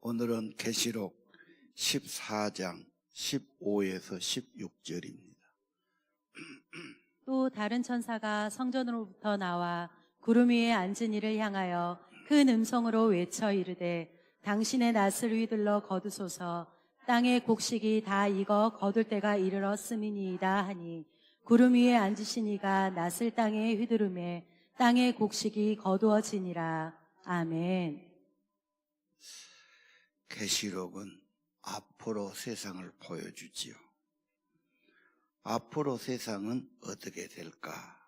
오늘은 계시록 14장 15에서 16절입니다. 또 다른 천사가 성전으로부터 나와 구름 위에 앉은 이를 향하여 큰 음성으로 외쳐 이르되 당신의 낫을 휘둘러 거두소서. 땅의 곡식이 다 익어 거둘 때가 이르렀음이니이다 하니 구름 위에 앉으신 이가 낫을 땅에 휘두르매 땅의 곡식이 거두어지니라. 아멘. 계시록은 앞으로 세상을 보여주지요. 앞으로 세상은 어떻게 될까?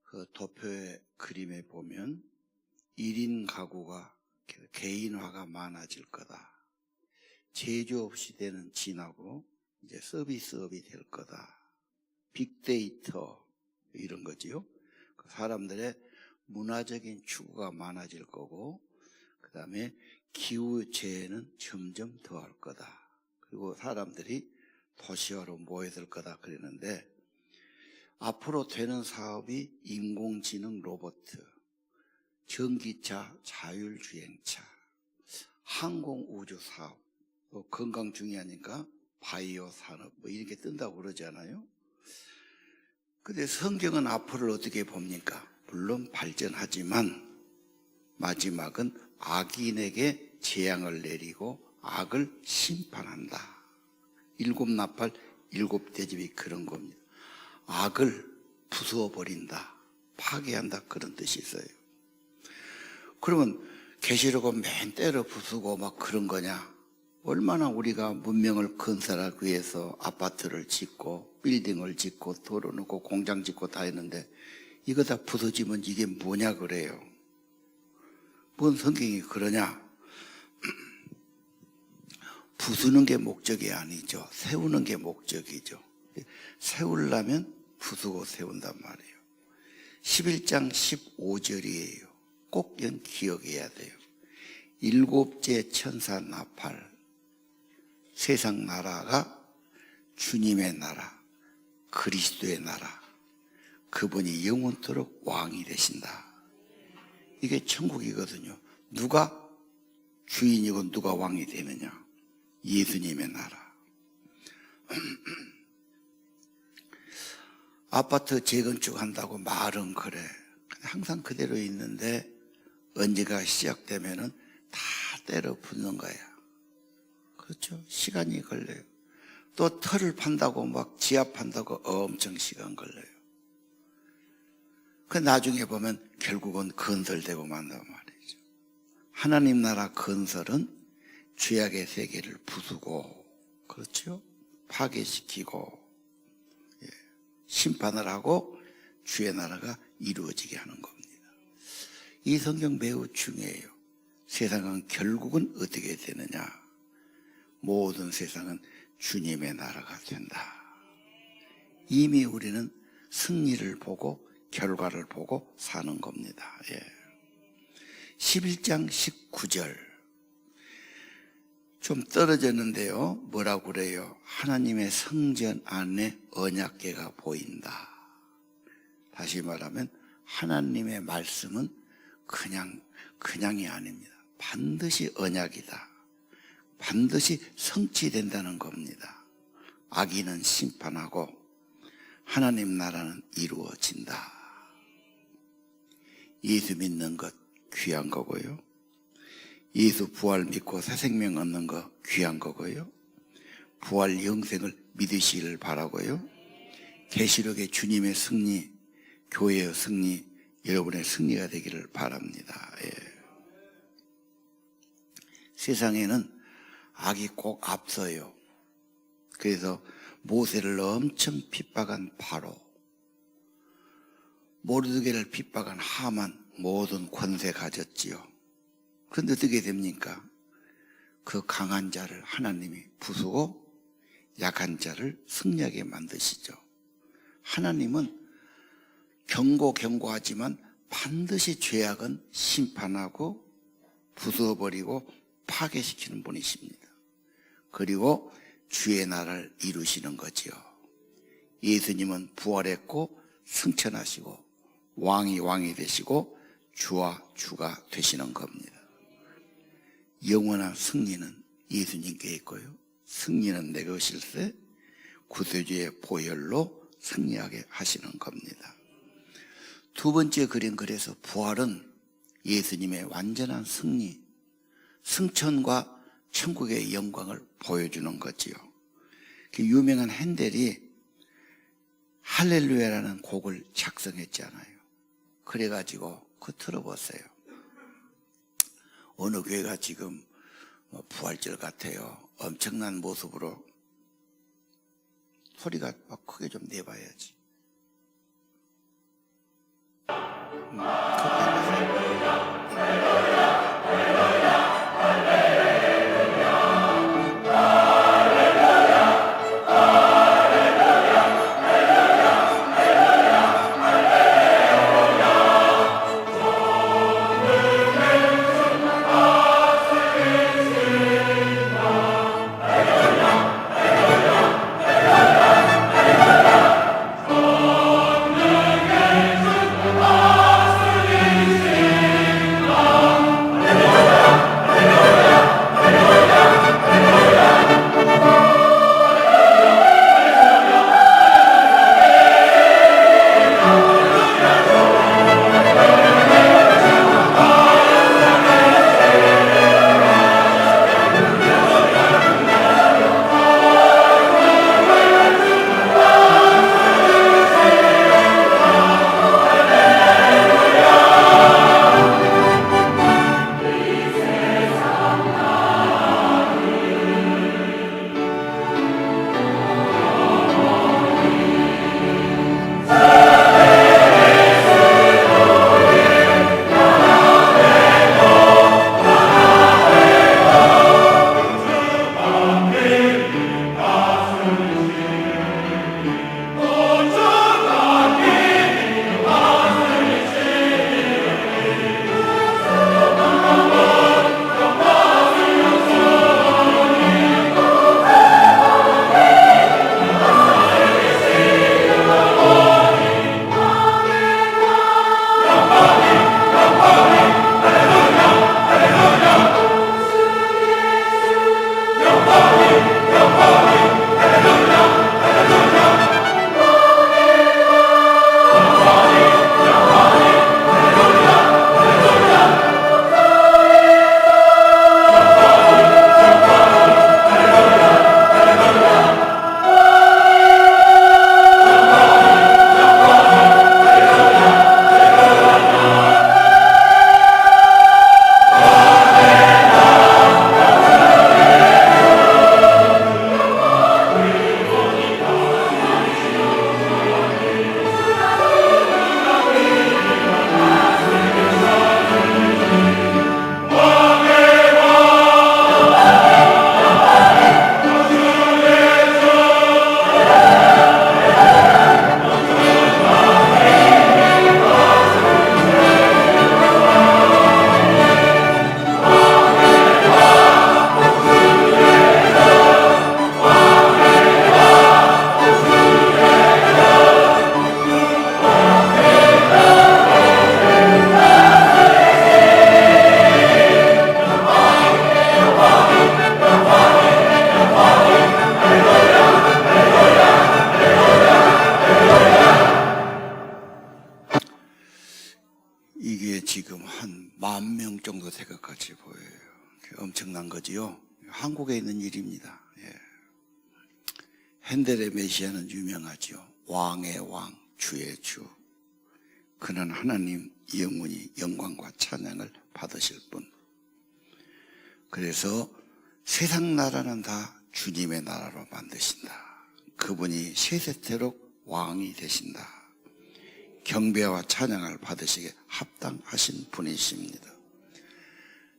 그 도표의 그림에 보면 1인 가구가 개인화가 많아질 거다. 제조업 시대는 지나고 이제 서비스업이 될 거다. 빅데이터 이런 거지요. 사람들의 문화적인 추구가 많아질 거고, 그 다음에 기후재해는 점점 더할 거다. 그리고 사람들이 도시화로 모여들 거다 그랬는데, 앞으로 되는 사업이 인공지능 로봇, 전기차, 자율주행차, 항공우주 사업, 또 건강 중요하니까 바이오 산업 뭐 이렇게 뜬다고 그러잖아요. 근데 성경은 앞으로를 어떻게 봅니까? 물론 발전하지만 마지막은 악인에게 재앙을 내리고 악을 심판한다. 7나팔 7대접이 그런 겁니다. 악을 부수어버린다, 파괴한다, 그런 뜻이 있어요. 그러면 계시록은 맨 때려 부수고 막 그런 거냐? 얼마나 우리가 문명을 건설하기 위해서 아파트를 짓고 빌딩을 짓고 도로 놓고 공장 짓고 다 했는데 이거 다 부서지면 이게 뭐냐 그래요. 뭔 성경이 그러냐? 부수는 게 목적이 아니죠. 세우는 게 목적이죠. 세우려면 부수고 세운단 말이에요. 11장 15절이에요. 꼭 이건 기억해야 돼요. 7째 천사 나팔, 세상 나라가 주님의 나라, 그리스도의 나라, 그분이 영원토록 왕이 되신다. 이게 천국이거든요. 누가 주인이고 누가 왕이 되느냐? 예수님의 나라. 아파트 재건축한다고 말은 그래. 항상 그대로 있는데 언제가 시작되면은 다 때려 붓는 거야. 그렇죠? 시간이 걸려요. 또 터를 판다고 막 지하 판다고 엄청 시간 걸려요. 그 나중에 보면 결국은 건설되고 만단 말이죠. 하나님 나라 건설은 죄악의 세계를 부수고, 그렇죠? 파괴시키고, 심판을 하고 주의 나라가 이루어지게 하는 겁니다. 이 성경 매우 중요해요. 세상은 결국은 어떻게 되느냐? 모든 세상은 주님의 나라가 된다. 이미 우리는 승리를 보고 결과를 보고 사는 겁니다. 11장 19절 좀 떨어졌는데요. 뭐라고 그래요? 하나님의 성전 안에 언약궤가 보인다. 다시 말하면 하나님의 말씀은 그냥이 아닙니다. 반드시 언약이다. 반드시 성취된다는 겁니다. 악인은 심판하고 하나님 나라는 이루어진다. 예수 믿는 것 귀한 거고요. 예수 부활 믿고 새 생명 얻는 거 귀한 거고요. 부활 영생을 믿으시기를 바라고요. 계시록의 주님의 승리, 교회의 승리, 여러분의 승리가 되기를 바랍니다. 세상에는 악이 꼭 앞서요. 그래서 모세를 엄청 핍박한 바로, 모르드게를 핍박한 하만, 모든 권세 가졌지요. 그런데 어떻게 됩니까? 그 강한 자를 하나님이 부수고 약한 자를 승리하게 만드시죠. 하나님은 경고하지만 반드시 죄악은 심판하고 부숴버리고 파괴시키는 분이십니다. 그리고 주의 나라를 이루시는 거지요. 예수님은 부활했고 승천하시고 왕이 되시고 주와 주가 되시는 겁니다. 영원한 승리는 예수님께 있고요. 승리는 내 것일세 구세주의 보혈로 승리하게 하시는 겁니다. 두 번째 그림, 그래서 부활은 예수님의 완전한 승리, 승천과 천국의 영광을 보여주는 거지요. 그 유명한 핸델이 할렐루야라는 곡을 작성했잖아요. 그래가지고 그거 들어보세요. 어느 교회가 지금 부활절 같아요. 엄청난 모습으로 소리가 막 크게 좀 내봐야지. 크게 내세요. 지금 한 10,000명 정도 될 것 같이 보여요. 엄청난 거지요. 한국에 있는 일입니다. 예. 핸델의 메시아는 유명하죠. 왕의 왕, 주의 주. 그는 하나님 영원히 영광과 찬양을 받으실 분. 그래서 세상 나라는 다 주님의 나라로 만드신다. 그분이 세세토록 왕이 되신다. 경배와 찬양을 받으시기에 합당하신 분이십니다.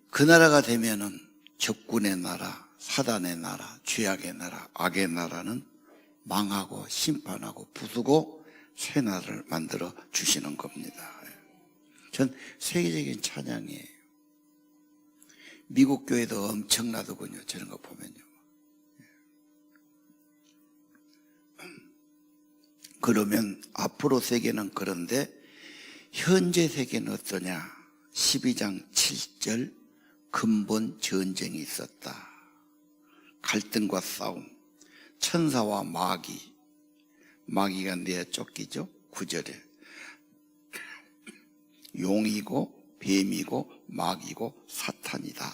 그 나라가 되면은 적군의 나라, 사단의 나라, 죄악의 나라, 악의 나라는 망하고 심판하고 부수고 새 나라를 만들어 주시는 겁니다. 전 세계적인 찬양이에요. 미국 교회도 엄청나더군요. 저런 거 보면요. 그러면 앞으로 세계는 그런데 현재 세계는 어떠냐? 12장 7절 근본 전쟁이 있었다. 갈등과 싸움, 천사와 마귀가 내어 쫓기죠. 9절에 용이고 뱀이고 마귀고 사탄이다.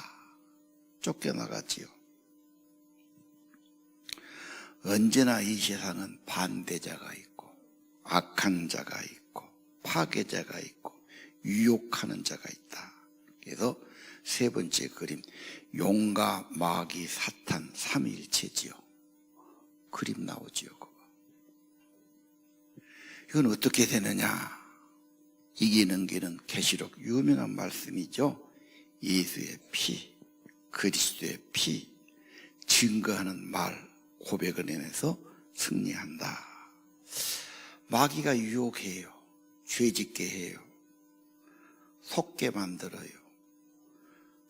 쫓겨나갔지요. 언제나 이 세상은 반대자가 있고 악한 자가 있고 파괴자가 있고 유혹하는 자가 있다. 그래서 세 번째 그림, 용과 마귀 사탄 삼위일체지요. 그림 나오지요. 그거. 이건 어떻게 되느냐? 이기는 길은 계시록 유명한 말씀이죠. 예수의 피, 그리스도의 피, 증거하는 말, 고백을 내면서 승리한다. 마귀가 유혹해요. 죄짓게 해요. 속게 만들어요.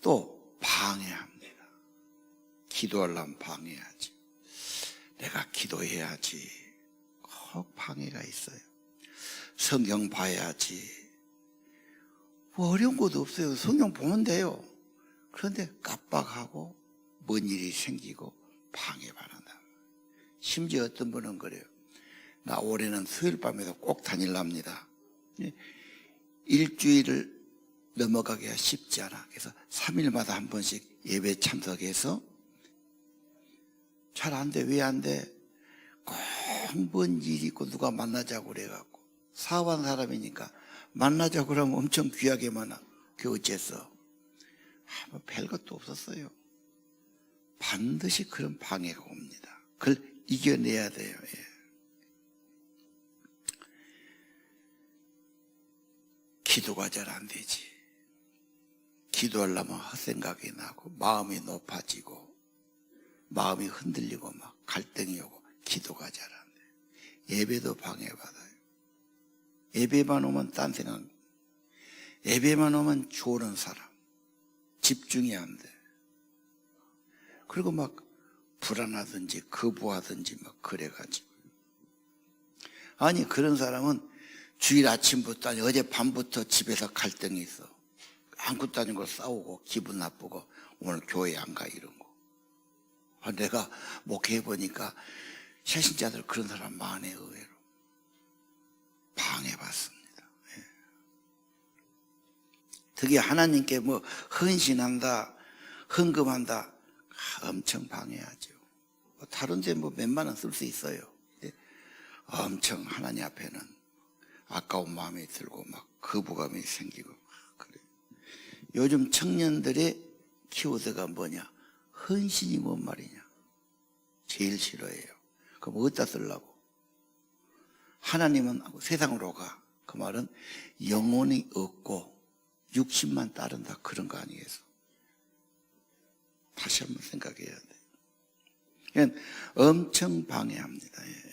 또 방해합니다. 기도하려면 방해하지. 내가 기도해야지. 방해가 있어요. 성경 봐야지. 뭐 어려운 것도 없어요. 성경 보면 돼요. 그런데 깜빡하고 뭔 일이 생기고 방해받는다. 심지어 어떤 분은 그래요. 나 올해는 수요일 밤에도 꼭 다닐랍니다. 일주일을 넘어가기가 쉽지 않아. 그래서 3일마다 한 번씩 예배 참석해서 잘 안 돼. 왜 안 돼? 꼭 뭔 일이 있고 누가 만나자고 그래갖고 사업한 사람이니까 만나자고 그러면 엄청 귀하게 만나. 그게 어째서? 뭐 별것도 없었어요. 반드시 그런 방해가 옵니다. 그걸 이겨내야 돼요. 예. 기도가 잘 안 되지. 기도하려면 헛생각이 나고 마음이 높아지고 마음이 흔들리고 막 갈등이 오고 기도가 잘 안 돼. 예배도 방해받아요. 예배만 오면 딴 생각, 예배만 오면 조는 사람, 집중이 안 돼. 그리고 막 불안하든지 거부하든지 막 그래가지고. 아니 그런 사람은 주일 아침부터 아니 어제 밤부터 집에서 갈등이 있어. 아무것도 아닌 걸 싸우고 기분 나쁘고 오늘 교회 안 가 이런 거. 내가 목회해 보니까 새신자들 그런 사람 많아요. 의외로 방해받습니다. 예. 특히 하나님께 뭐 헌신한다 헌금한다 엄청 방해하죠. 다른 데 뭐 몇만 원 쓸 수 있어요. 엄청 하나님 앞에는 아까운 마음이 들고 막 거부감이 생기고 그래요. 요즘 청년들의 키워드가 뭐냐? 헌신이 뭔 말이냐? 제일 싫어해요. 그럼 어디다 쓰려고? 하나님은 세상으로 가. 그 말은 영혼이 없고 육신만 따른다 그런 거 아니겠어? 다시 한번 생각해야 돼. 그러니까 엄청 방해합니다. 예.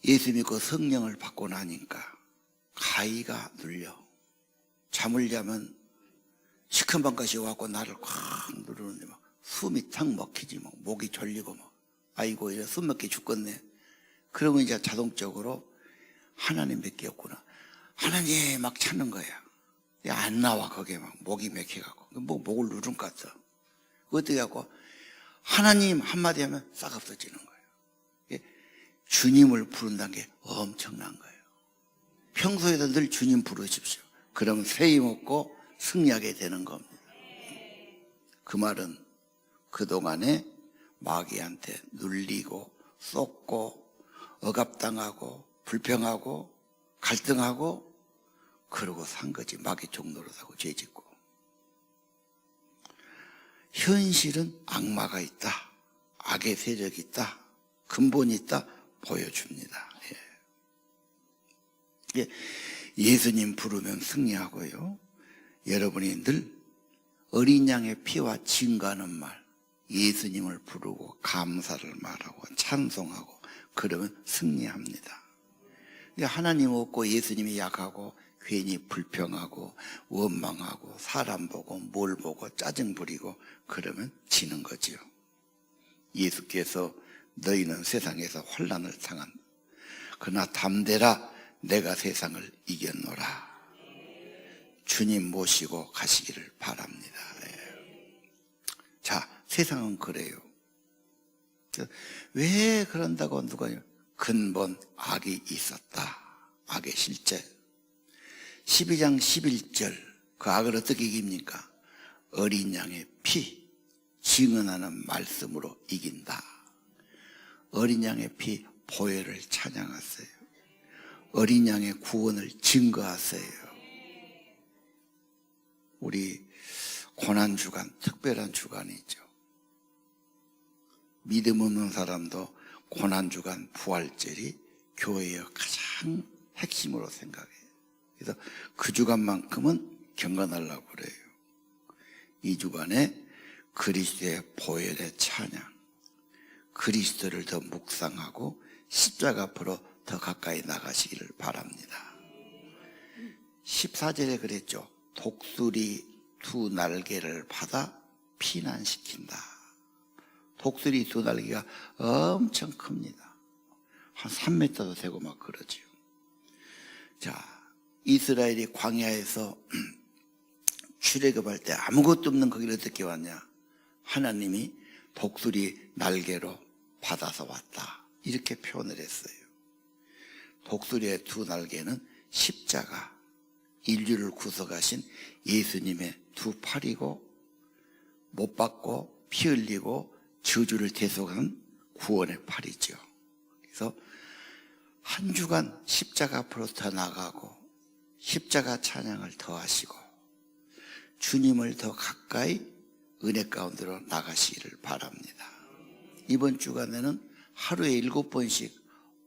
예수 믿고 성령을 받고 나니까 가위가 눌려. 잠을 자면 시큰방 것이 와갖고 나를 콱 누르는데 막 숨이 탁 막히지 막 목이 졸리고 막 아이고 이래 숨 막히 죽겠네. 그러면 이제 자동적으로 하나님밖에 없구나. 하나님 막 찾는 거야. 안 나와 거기에 막 목이 막혀갖고 목을 누른 것 같아. 어떻게 하고 하나님 한마디 하면 싹 없어지는 거예요. 주님을 부른다는 게 엄청난 거예요. 평소에도 늘 주님 부르십시오. 그러면 세임 없고 승리하게 되는 겁니다. 그 말은 그동안에 마귀한테 눌리고 쏟고 억압당하고 불평하고 갈등하고 그러고 산 거지. 마귀 종노릇하고 죄짓고. 현실은 악마가 있다. 악의 세력이 있다. 근본이 있다. 보여줍니다. 예. 예수님 부르면 승리하고요. 여러분이 늘 어린 양의 피와 증거하는 말, 예수님을 부르고 감사를 말하고 찬송하고 그러면 승리합니다. 근데 하나님 없고 예수님이 약하고 괜히 불평하고 원망하고 사람 보고 뭘 보고 짜증 부리고 그러면 지는 거지요. 예수께서 너희는 세상에서 환난을 당한다. 그러나 담대라 내가 세상을 이겼노라. 주님 모시고 가시기를 바랍니다. 예. 자, 세상은 그래요. 왜 그런다고 누가 근본 악이 있었다. 악의 실제. 12장 11절 그 악을 어떻게 이깁니까? 어린 양의 피 증언하는 말씀으로 이긴다. 어린 양의 피 보혈을 찬양하세요. 어린 양의 구원을 증거하세요. 우리 고난주간 특별한 주간이죠. 믿음 없는 사람도 고난주간 부활절이 교회의 가장 핵심으로 생각해요. 그래서 그 주간만큼은 경건하려고 그래요. 이 주간에 그리스도의 보혈의 찬양, 그리스도를 더 묵상하고 십자가 앞으로 더 가까이 나가시기를 바랍니다. 14절에 그랬죠. 독수리 두 날개를 받아 피난시킨다. 독수리 두 날개가 엄청 큽니다. 한 3m도 되고 막 그러지요. 자, 이스라엘이 광야에서 출애굽할 때 아무것도 없는 거기를 어떻게 왔냐? 하나님이 독수리 날개로 받아서 왔다. 이렇게 표현을 했어요. 독수리의 두 날개는 십자가, 인류를 구속하신 예수님의 두 팔이고, 못 박고 피 흘리고 저주를 대속한 구원의 팔이죠. 그래서 한 주간 십자가 앞으로 더 나가고 십자가 찬양을 더 하시고 주님을 더 가까이 은혜 가운데로 나가시기를 바랍니다. 이번 주간에는 하루에 7번씩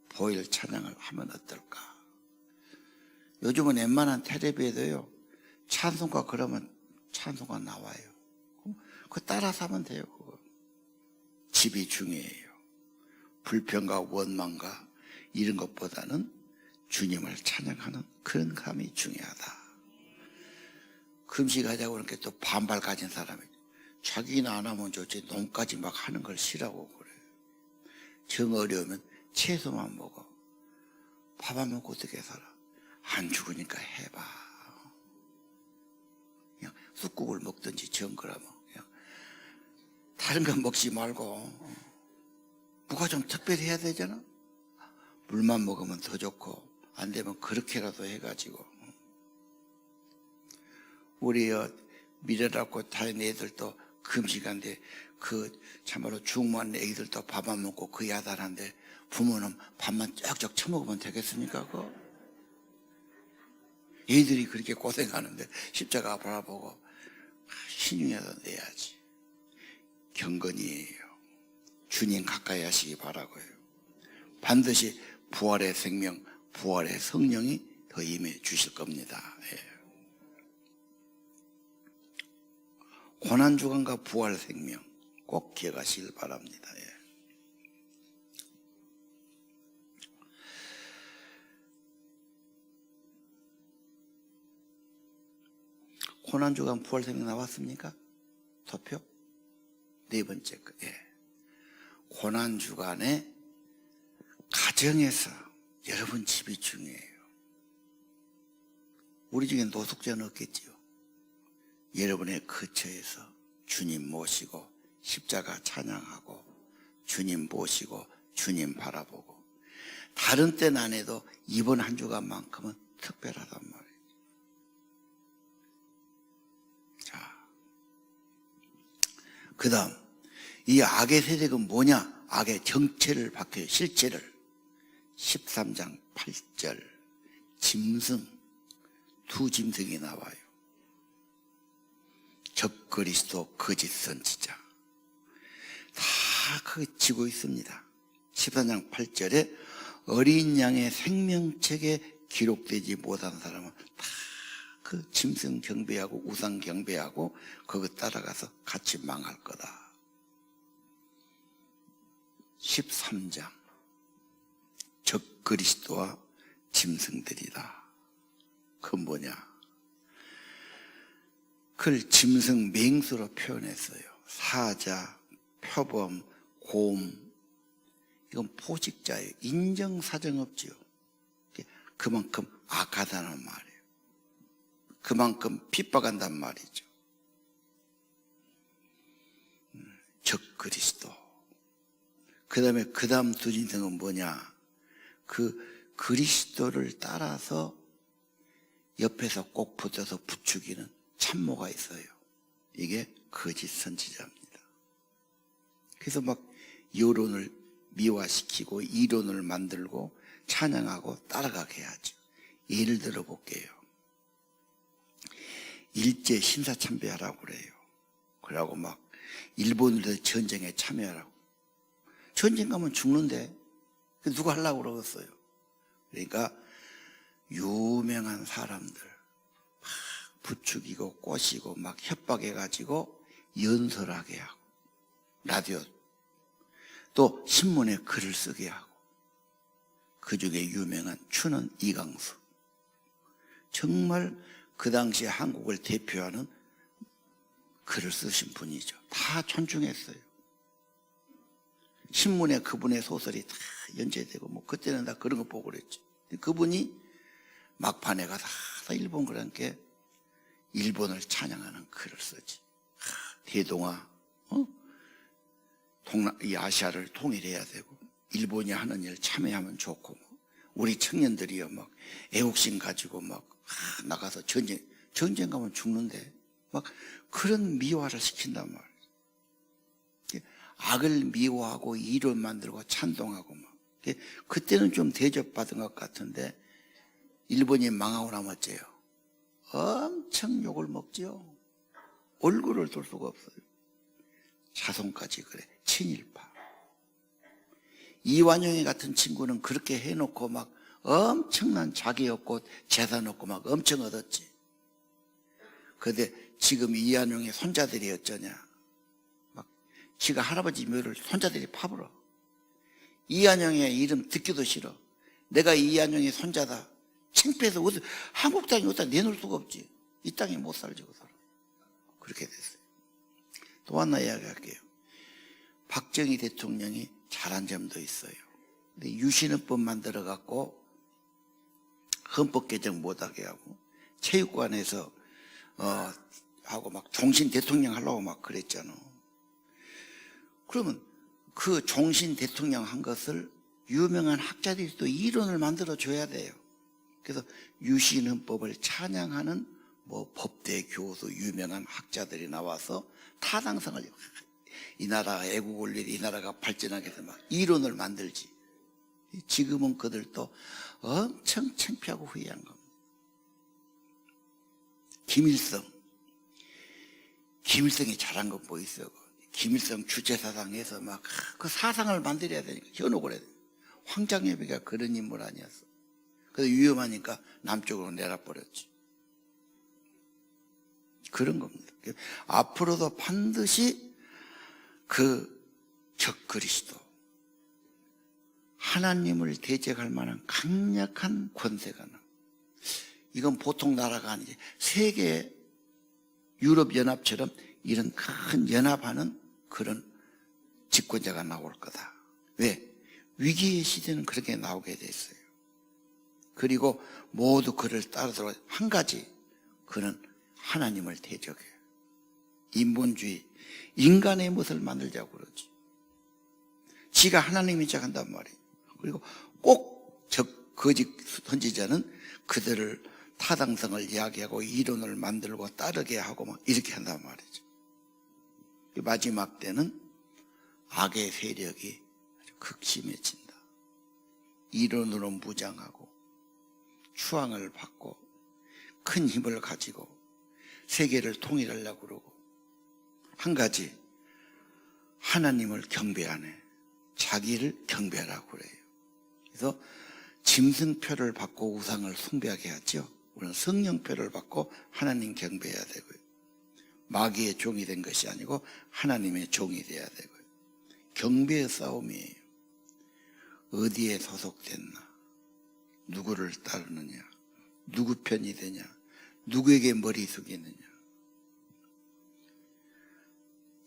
보혈 찬양을 하면 어떨까? 요즘은 웬만한 텔레비에도요 찬송가 그러면 찬송가 나와요. 그거 따라서 하면 돼요. 그거. 집이 중요해요. 불평과 원망과 이런 것보다는 주님을 찬양하는 그런 감이 중요하다. 금식하자고 그러니까 또 반발 가진 사람이 자기는 안 하면 좋지 놈까지 막 하는 걸 싫어하고 그래요. 정 어려우면 채소만 먹어. 밥 안 먹고 어떻게 살아? 안 죽으니까 해봐. 그냥 쑥국을 먹든지 정거라면 그냥 다른 거 먹지 말고 뭐가 좀 특별히 해야 되잖아. 물만 먹으면 더 좋고 안 되면 그렇게라도 해가지고 우리 미래라고 다른 애들도 금식한데 그 참말로 중만 애기들도 밥 안 먹고 그 야단한데 부모는 밥만 쩍쩍 처먹으면 되겠습니까? 그거? 애들이 그렇게 고생하는데 십자가 바라보고 신중해서 내야지. 경건이에요. 주님 가까이 하시기 바라고요. 반드시 부활의 생명, 부활의 성령이 더 임해 주실 겁니다. 예. 고난주간과 부활 생명 꼭 기억하시길 바랍니다. 예. 고난주간 부활 생명 나왔습니까? 투표? 네 번째 거. 예. 고난주간에 가정에서 여러분 집이 중요해요. 우리 중에 노숙자는 없겠지요. 여러분의 거처에서 주님 모시고 십자가 찬양하고 주님 모시고 주님 바라보고 다른 때는 안 해도 이번 한 주간만큼은 특별하단 말이에요. 자, 그 다음 이 악의 세력은 뭐냐? 악의 정체를 밝혀요. 실체를. 13장 8절 짐승 두 짐승이 나와요. 적그리스도 거짓 선지자 다 그 지고 있습니다. 14장 8절에 어린 양의 생명책에 기록되지 못한 사람은 다 그 짐승 경배하고 우상 경배하고 그거 따라가서 같이 망할 거다. 13장 적그리스도와 짐승들이다. 그건 뭐냐? 그걸 짐승 맹수로 표현했어요. 사자, 표범, 곰. 이건 포식자예요. 인정사정 없지요. 그만큼 악하다는 말이에요. 그만큼 핍박한단 말이죠. 적 그리스도. 그 다음 두 인생은 뭐냐? 그 그리스도를 따라서 옆에서 꼭 붙어서 부추기는 참모가 있어요. 이게 거짓 선지자입니다. 그래서 막 여론을 미화시키고 이론을 만들고 찬양하고 따라가게 하죠. 예를 들어 볼게요. 일제 신사참배하라고 그래요. 그러고 막 일본으로 전쟁에 참여하라고. 전쟁 가면 죽는데 누가 하려고 그러겠어요. 그러니까 유명한 사람들 막 부추기고 꼬시고 막 협박해가지고 연설하게 하고, 라디오 또 신문에 글을 쓰게 하고, 그 중에 유명한 추는 이강수. 정말 그 당시에 한국을 대표하는 글을 쓰신 분이죠. 다 존중했어요. 신문에 그분의 소설이 다 연재되고, 뭐 그때는 다 그런 거 보고 그랬죠. 그분이 막판에 가서 일본 그러니까 일본을 찬양하는 글을 쓰지. 대동아, 이 아시아를 통일해야 되고 일본이 하는 일 참여하면 좋고, 우리 청년들이요 막 애국심 가지고 막 나가서 전쟁 가면 죽는데 막 그런 미화를 시킨단 말이에요. 악을 미화하고 이론 만들고 찬동하고 막. 그때는 좀 대접받은 것 같은데 일본이 망하고 나면 어째요? 엄청 욕을 먹지요. 얼굴을 돌 수가 없어요. 자손까지 그래. 친일파. 이완용이 같은 친구는 그렇게 해놓고 막 엄청난 자기 얻고 재산 얻고 막 엄청 얻었지. 근데 지금 이완용의 손자들이 어쩌냐. 막 지가 할아버지 묘를 손자들이 파불어. 이완용의 이름 듣기도 싫어. 내가 이완용의 손자다. 창피해서 한국 땅에 어디다 내놓을 수가 없지. 이 땅에 못 살지 그 사람. 그렇게 됐어요. 또 하나 이야기할게요. 박정희 대통령이 잘한 점도 있어요. 근데 유신헌법 만들어갖고 헌법 개정 못하게 하고 체육관에서 하고 막 종신 대통령 하려고 막 그랬잖아. 그러면 그 종신 대통령 한 것을 유명한 학자들이 또 이론을 만들어 줘야 돼요. 그래서 유신헌법을 찬양하는 뭐 법대 교수 유명한 학자들이 나와서 타당성을, 이 나라가 애국을 위해 이 나라가 발전하게 해서 막 이론을 만들지. 지금은 그들도 엄청 창피하고 후회한 겁니다. 김일성이 잘한 건 뭐 있어요? 김일성 주체사상에서 막 그 사상을 만들어야 되니까 현혹을 해야 돼. 황장엽이가 그런 인물 아니었어. 그래서 위험하니까 남쪽으로 내려버렸지. 그런 겁니다. 앞으로도 반드시 그 적그리스도, 하나님을 대적할 만한 강력한 권세가 나. 이건 보통 나라가 아니지. 세계 유럽연합처럼 이런 큰 연합하는 그런 집권자가 나올 거다. 왜? 위기의 시대는 그렇게 나오게 됐어요. 그리고 모두 그를 따르도록 한 가지, 그는 하나님을 대적해요. 인본주의, 인간의 것을 만들자고 그러지. 지가 하나님이 작한단 말이에요. 그리고 꼭 거짓 선지자는 그들을 타당성을 이야기하고 이론을 만들고 따르게 하고 막 이렇게 한단 말이죠. 마지막 때는 악의 세력이 아주 극심해진다. 이론으로 무장하고 추앙을 받고 큰 힘을 가지고 세계를 통일하려고 그러고, 한 가지, 하나님을 경배하네. 자기를 경배하라고 그래요. 그래서 짐승표를 받고 우상을 숭배하게 하죠. 우리는 성령표를 받고 하나님 경배해야 되고요. 마귀의 종이 된 것이 아니고 하나님의 종이 돼야 되고요. 경배의 싸움이에요. 어디에 소속됐나, 누구를 따르느냐, 누구 편이 되냐, 누구에게 머리 숙이느냐.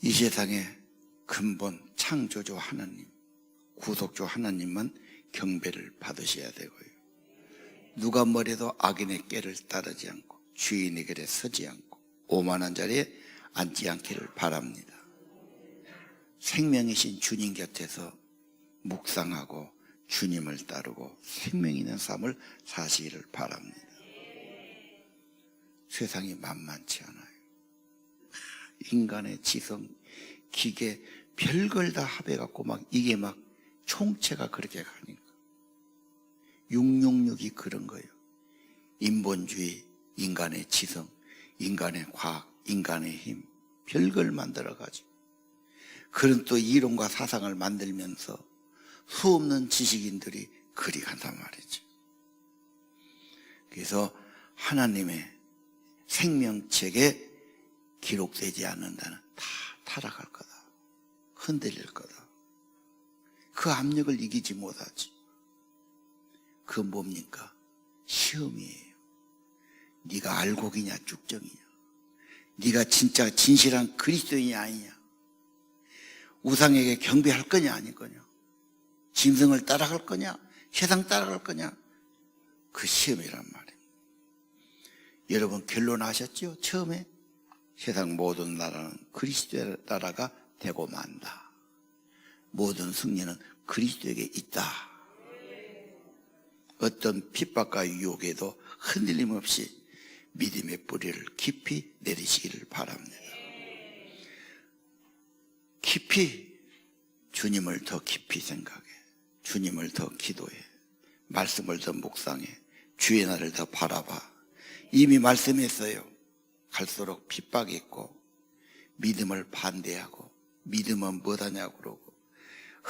이 세상의 근본 창조주 하나님, 구속주 하나님만 경배를 받으셔야 되고요. 누가 뭐래도 악인의 꾀를 따르지 않고 주인의 길에 서지 않고 오만한 자리에 앉지 않기를 바랍니다. 생명이신 주님 곁에서 묵상하고 주님을 따르고 생명 있는 삶을 사시기를 바랍니다. 세상이 만만치 않아요. 인간의 지성, 기계, 별걸 다 합해갖고 막 이게 막 총체가 그렇게 가니까. 666이 그런 거예요. 인본주의, 인간의 지성, 인간의 과학, 인간의 힘, 별걸 만들어가지고 그런 또 이론과 사상을 만들면서 수없는 지식인들이 그리 간단 말이죠. 그래서 하나님의 생명책에 기록되지 않는다는 다 타락할 거다. 흔들릴 거다. 그 압력을 이기지 못하지. 그 뭡니까? 시험이에요. 네가 알곡이냐 쭉정이냐, 네가 진짜 진실한 그리스도인이 아니냐, 우상에게 경배할 거냐 아닐 거냐, 짐승을 따라갈 거냐, 세상 따라갈 거냐, 그 시험이란 말이에요. 여러분 결론 아셨죠? 처음에 세상 모든 나라는 그리스도의 나라가 되고 만다. 모든 승리는 그리스도에게 있다. 어떤 핍박과 유혹에도 흔들림 없이 믿음의 뿌리를 깊이 내리시기를 바랍니다. 깊이 주님을 더 깊이 생각해, 주님을 더 기도해, 말씀을 더 묵상해, 주의 날을 더 바라봐. 이미 말씀했어요. 갈수록 핍박이 있고 믿음을 반대하고 믿음은 뭐하냐고 그러고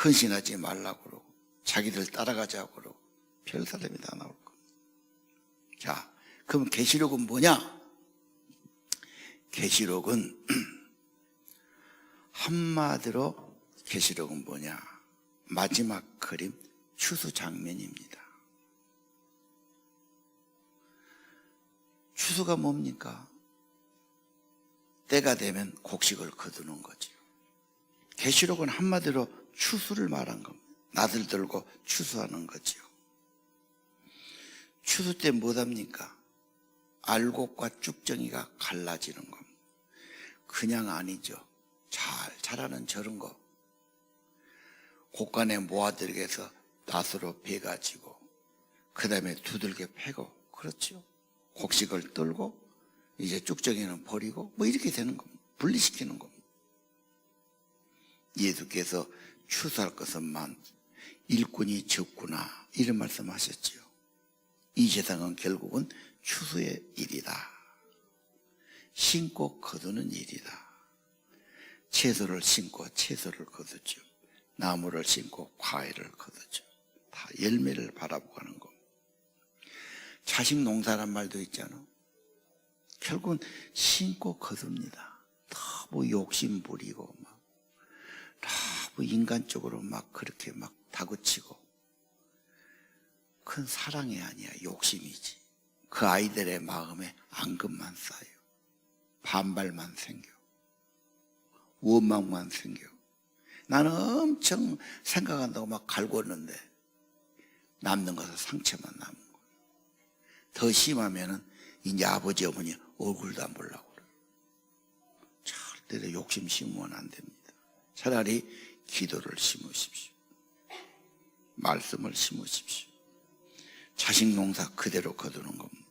헌신하지 말라고 그러고 자기들 따라가자고 그러고 별 사람이 다 나올 겁니다. 자, 그럼 계시록은 뭐냐? 계시록은 한마디로 계시록은 뭐냐? 마지막 그림 추수 장면입니다. 추수가 뭡니까? 때가 되면 곡식을 거두는 거죠. 계시록은 한마디로 추수를 말한 겁니다. 나들 들고 추수하는 거죠. 추수 때 뭐합니까? 알곡과 쭉정이가 갈라지는 겁니다. 그냥 아니죠. 잘 자라는 저런 거 곡간에 모아들게 해서 낫으로 베가지고 그 다음에 두들겨 패고, 그렇죠. 곡식을 떨고 이제 쭉정이는 버리고 뭐 이렇게 되는 겁니다. 분리시키는 겁니다. 예수께서 추수할 것은 많, 일꾼이 적구나 이런 말씀하셨지요. 이 세상은 결국은 추수의 일이다. 심고 거두는 일이다. 채소를 심고 채소를 거두죠. 나무를 심고 과일을 거두죠. 다 열매를 바라보고 하는 겁니다. 자식 농사란 말도 있잖아. 결국은 심고 거둡니다. 너무 욕심 부리고 막 너무 인간적으로 막 그렇게 막 다그치고, 큰 사랑이 아니야, 욕심이지. 그 아이들의 마음에 앙금만 쌓여, 반발만 생겨, 원망만 생겨. 나는 엄청 생각한다고 막 갈궜는데 남는 것은 상처만 남은 거예요. 더 심하면은 이제 아버지 어머니 얼굴도 안 보려고 그래요. 절대로 욕심 심으면 안 됩니다. 차라리 기도를 심으십시오. 말씀을 심으십시오. 자식 농사 그대로 거두는 겁니다.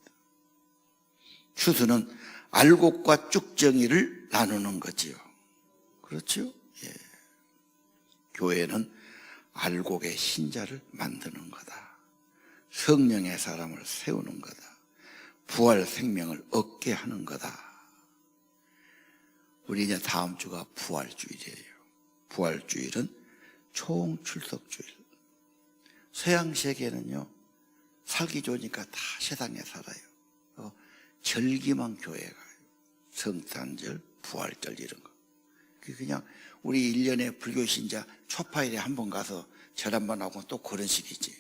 추수는 알곡과 쭉정이를 나누는 거지요. 그렇죠? 예. 교회는 알곡의 신자를 만드는 거다. 성령의 사람을 세우는 거다. 부활 생명을 얻게 하는 거다. 우리 이제 다음 주가 부활주일이에요. 부활주일은 총출석주일. 서양 세계는요, 살기 좋으니까 다 세상에 살아요. 절기만 교회 가요. 성탄절, 부활절 이런 거. 그냥 우리 1년에 불교 신자 초파일에 한 번 가서 절 한 번 하고 또 그런 식이지.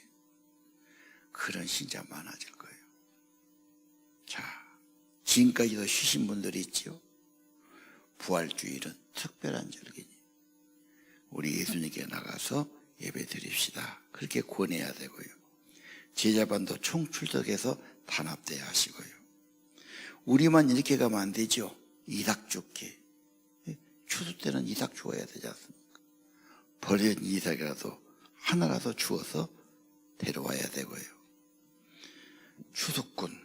그런 신자 많아질 거예요. 자, 지금까지도 쉬신 분들이 있죠. 부활주일은 특별한 절기니 우리 예수님께 나가서 예배 드립시다. 그렇게 권해야 되고요. 제자반도 총출석해서 단합돼야 하시고요. 우리만 이렇게 가면 안 되죠. 이삭 줍기. 추수 때는 이삭 주어야 되지 않습니까? 버린 이삭이라도 하나라도 주어서 데려와야 되고요. 추수꾼.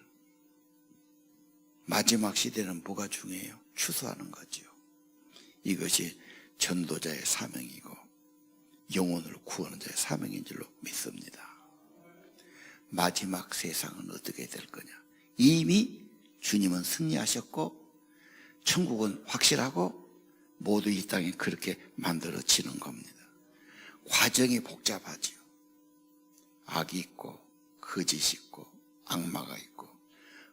마지막 시대는 뭐가 중요해요? 추수하는 거죠. 이것이 전도자의 사명이고 영혼을 구하는 자의 사명인 줄로 믿습니다. 마지막 세상은 어떻게 될 거냐? 이미 주님은 승리하셨고 천국은 확실하고 모두 이 땅에 그렇게 만들어지는 겁니다. 과정이 복잡하죠. 악이 있고 거짓이 있고 악마가 있고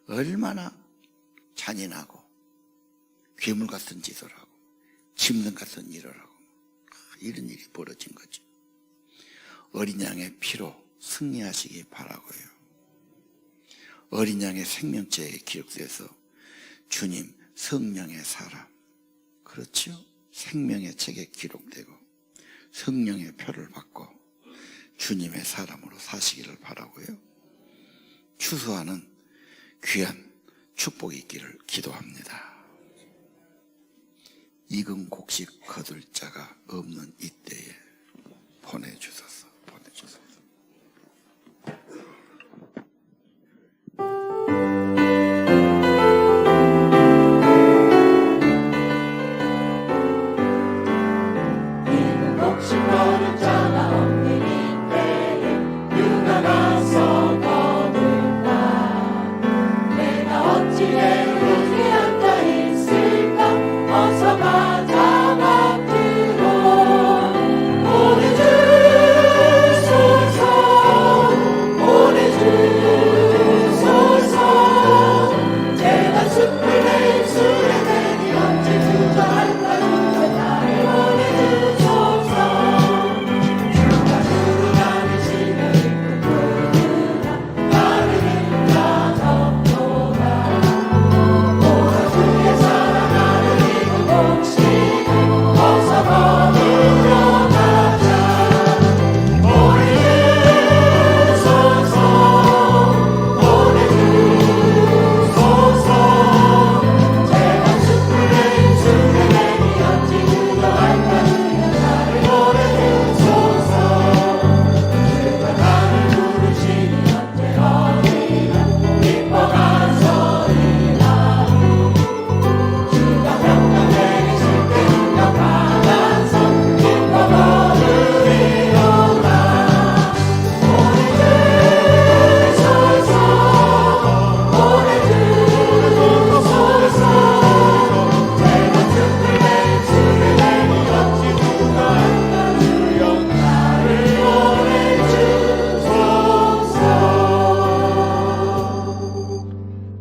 얼마나 잔인하고 괴물 같은 짓을 하고 짐승 같은 일을 하고 이런 일이 벌어진 거죠. 어린 양의 피로 승리하시기 바라고요. 어린 양의 생명체에 기록돼서 주님 성령의 사람, 그렇죠? 생명의 책에 기록되고 성령의 표를 받고 주님의 사람으로 사시기를 바라고요. 추수하는 귀한 축복이 있기를 기도합니다. 익은 곡식 거둘 자가 없는 이때에 보내주소서.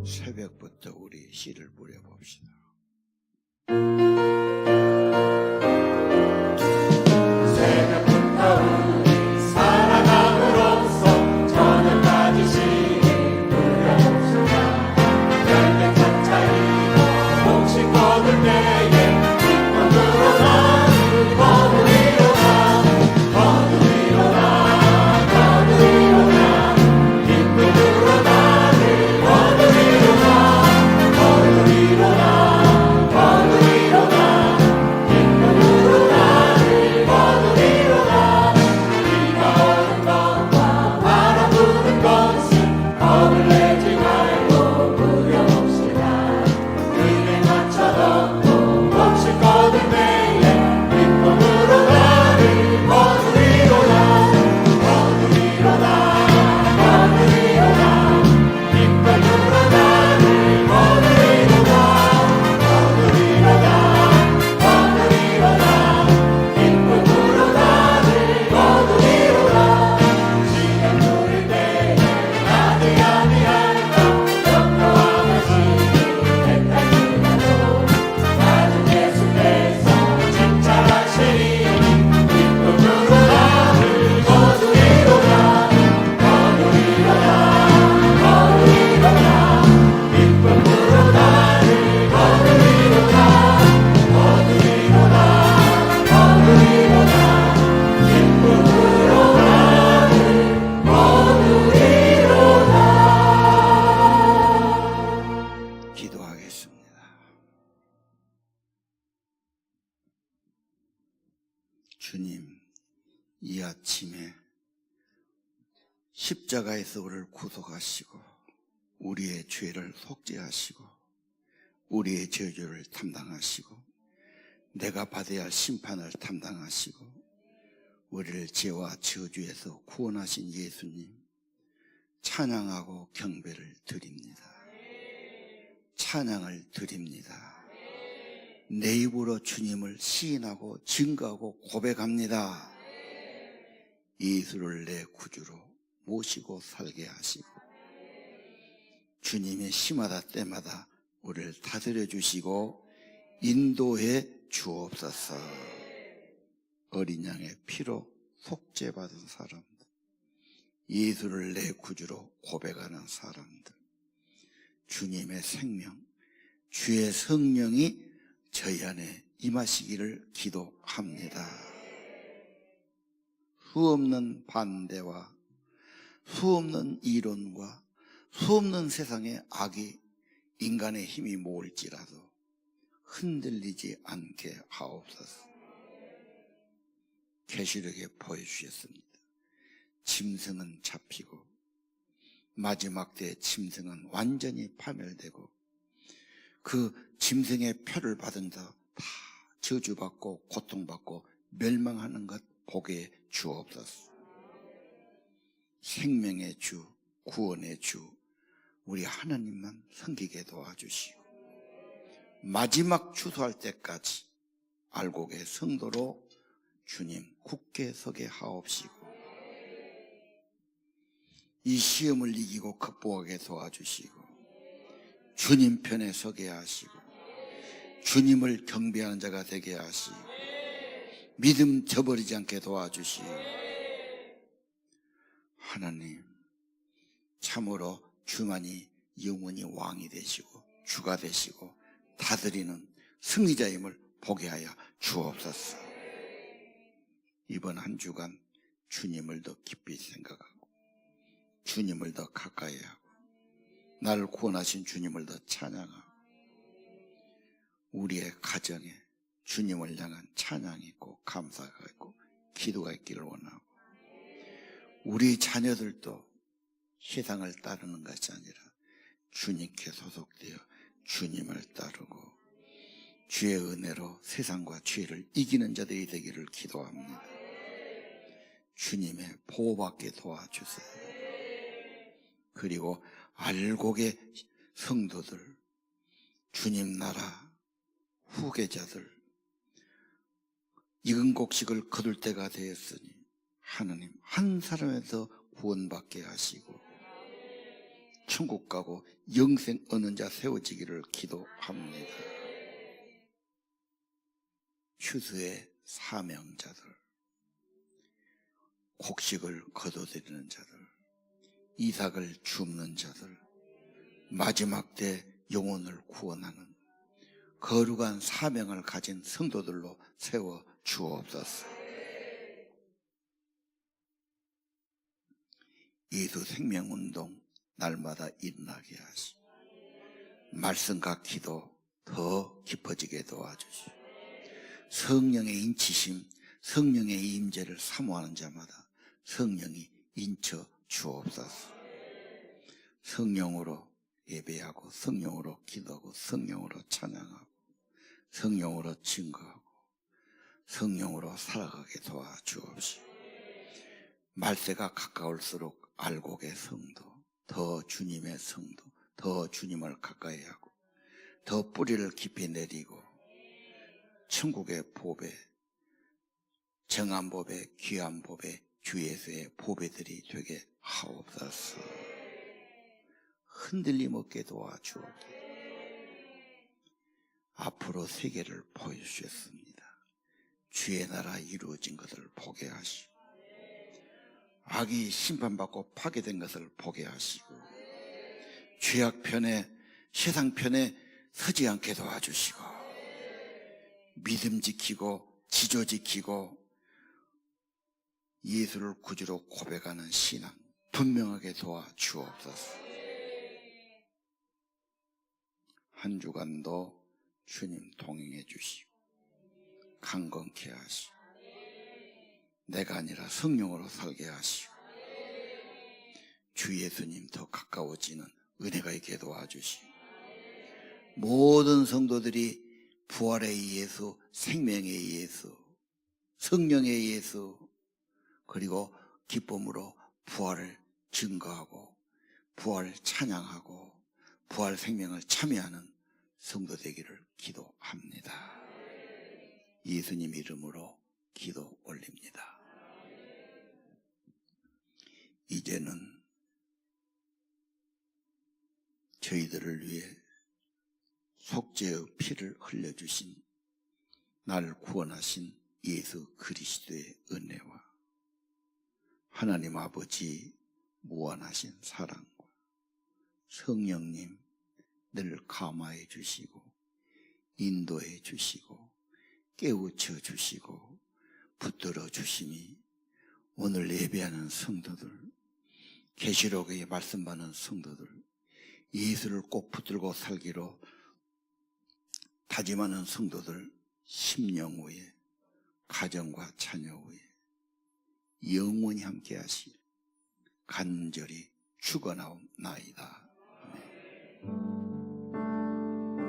새벽부터 우리 씨를 뿌려봅시다. 새벽부터 우리 살아감으로써 저녁까지 씨를 뿌려봅시다. 열매 참 차리고 곡식 거둘 때에 기쁨으로 나를 거두리로다 거두리로다 거두리로다 기쁨으로 나를 거두리로다 거두리로다 거두리로다 기쁨으로 주님, 이 아침에 십자가에서 우리를 구속하시고 우리의 죄를 속죄하시고 우리의 저주를 담당하시고 내가 받아야 할 심판을 담당하시고 우리를 죄와 저주에서 구원하신 예수님, 찬양하고 경배를 드립니다. 찬양을 드립니다. 내 입으로 주님을 시인하고 증거하고 고백합니다. 예수를 내 구주로 모시고 살게 하시고 주님의 시마다 때마다 우리를 다스려 주시고 인도해 주옵소서. 어린 양의 피로 속죄받은 사람들, 예수를 내 구주로 고백하는 사람들, 주님의 생명, 주의 성령이 저희 안에 임하시기를 기도합니다. 수없는 반대와 수없는 이론과 수없는 세상의 악이 인간의 힘이 모을지라도 흔들리지 않게 하옵소서. 계시록에 보여주셨습니다. 짐승은 잡히고 마지막 때 짐승은 완전히 파멸되고 그 짐승의 표를 받은 자 다 저주받고 고통받고 멸망하는 것 보게 주옵소서. 생명의 주, 구원의 주, 우리 하나님만 섬기게 도와주시고 마지막 추수할 때까지 알곡의 성도로 주님 굳게 서게 하옵시고 이 시험을 이기고 극복하게 도와주시고 주님 편에 서게 하시고 주님을 경배하는 자가 되게 하시고 믿음 저버리지 않게 도와주시고 하나님 참으로 주만이 영원히 왕이 되시고 주가 되시고 다스리는 승리자임을 보게 하여 주옵소서. 이번 한 주간 주님을 더 깊이 생각하고 주님을 더 가까이 하고 나를 구원하신 주님을 더 찬양하고 우리의 가정에 주님을 향한 찬양이 있고 감사가 있고 기도가 있기를 원하고 우리 자녀들도 세상을 따르는 것이 아니라 주님께 소속되어 주님을 따르고 주의 은혜로 세상과 죄를 이기는 자들이 되기를 기도합니다. 주님의 보호받게 도와주세요. 그리고 알곡의 성도들, 주님 나라 후계자들 익은 곡식을 거둘 때가 되었으니 하나님 한 사람에서 구원받게 하시고 천국 가고 영생 얻는 자 세워지기를 기도합니다. 추수의 사명자들, 곡식을 거둬들이는 자들, 이삭을 줍는 자들, 마지막 때 영혼을 구원하는 거룩한 사명을 가진 성도들로 세워 주옵소서. 예수 생명운동 날마다 일어나게 하시고 말씀과 기도 더 깊어지게 도와주시고 성령의 인치심, 성령의 임재를 사모하는 자마다 성령이 인쳐 주옵소서. 성령으로 예배하고 성령으로 기도하고 성령으로 찬양하고 성령으로 증거하고 성령으로 살아가게 도와주옵시고 말세가 가까울수록 알곡의 성도, 더 주님의 성도, 더 주님을 가까이 하고 더 뿌리를 깊이 내리고 천국의 보배, 정한 보배, 귀한 보배, 주 예수의 보배들이 되게 하옵소서. 흔들림 없게 도와주옵소서. 앞으로 세계를 보여주셨습니다. 주의 나라 이루어진 것을 보게 하시고 악이 심판받고 파괴된 것을 보게 하시고 죄악 편에 세상 편에 서지 않게 도와주시고 믿음 지키고 지조 지키고 예수를 구주로 고백하는 신앙 분명하게 도와주옵소서. 한 주간도 주님 동행해 주시고 강건케 하시고 내가 아니라 성령으로 살게 하시고 주 예수님 더 가까워지는 은혜가 있게 도와주시고 모든 성도들이 부활에 의해서 생명에 의해서 성령에 의해서 그리고 기쁨으로 부활을 증거하고 부활을 찬양하고 부활 생명을 참여하는 성도 되기를 기도합니다. 예수님 이름으로 기도 올립니다. 이제는 저희들을 위해 속죄의 피를 흘려주신 나를 구원하신 예수 그리스도의 은혜와 하나님 아버지 무한하신 사랑과 성령님 늘 감화해 주시고 인도해 주시고 깨우쳐 주시고 붙들어 주심이 오늘 예배하는 성도들, 계시록의 말씀 받는 성도들, 예수를 꼭 붙들고 살기로 다짐하는 성도들 10년 후에 가정과 자녀 후에 영원히 함께 하시길 간절히 축원하옵나이다.